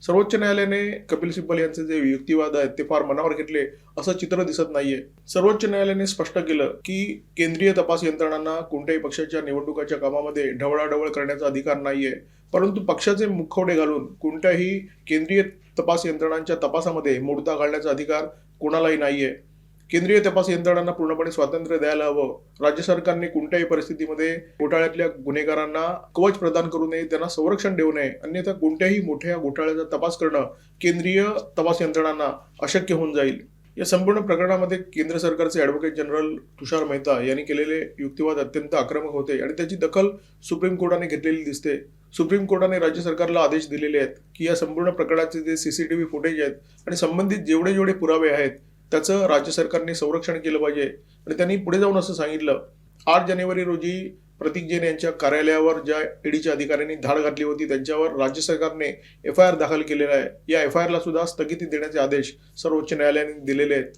सर्वोच्च न्यायालयाने कपिल सिब्बल यांचे जे युक्तिवाद आहेत ते फार मनावर घेतले असं चित्र दिसत नाहीये. सर्वोच्च न्यायालयाने स्पष्ट केलं की केंद्रीय तपास यंत्रणांना कोणत्याही पक्षाच्या निवडणुकाच्या कामामध्ये ढवळाढवळ करण्याचा अधिकार नाहीये. परंतु पक्षाचे मुखवटे घालून कोणत्याही केंद्रीय तपास यंत्रणांच्या तपासामध्ये मोडता घालण्याचा अधिकार कोणालाही नाहीये. केंद्रीय तपास यंत्रणांना पूर्णपणे स्वातंत्र्य द्यायला हवं. राज्य सरकारने कोणत्याही परिस्थितीमध्ये घोटाळ्यातल्या गुन्हेगारांना कवच प्रदान करू नये, त्यांना संरक्षण देऊ नये. अन्यथा कोणत्याही मोठ्या घोटाळ्याचा तपास करणं केंद्रीय तपास यंत्रणांना अशक्य होऊन जाईल. या संपूर्ण प्रकरणामध्ये केंद्र सरकारचे ॲडव्होकेट जनरल तुषार मेहता यांनी केलेले युक्तिवाद अत्यंत आक्रमक होते आणि त्याची दखल सुप्रीम कोर्टाने घेतलेली दिसते. सुप्रीम कोर्टाने राज्य सरकारला आदेश दिलेले आहेत की या संपूर्ण प्रकरणाचे जे सीसीटीव्ही फुटेज आहेत आणि संबंधित जेवढे जेवढे पुरावे आहेत त्याचं राज्य सरकारने संरक्षण केलं पाहिजे. आणि त्यांनी पुढे जाऊन असं सांगितलं, 8 जानेवारी रोजी प्रतीक जैन यांच्या कार्यालयावर ज्या ईडीच्या अधिकाऱ्यांनी धाड घातली होती त्यांच्यावर राज्य सरकारने FIR दाखल केलेला आहे. या FIRला सुद्धा स्थगिती देण्याचे आदेश सर्वोच्च न्यायालयाने दिलेले आहेत.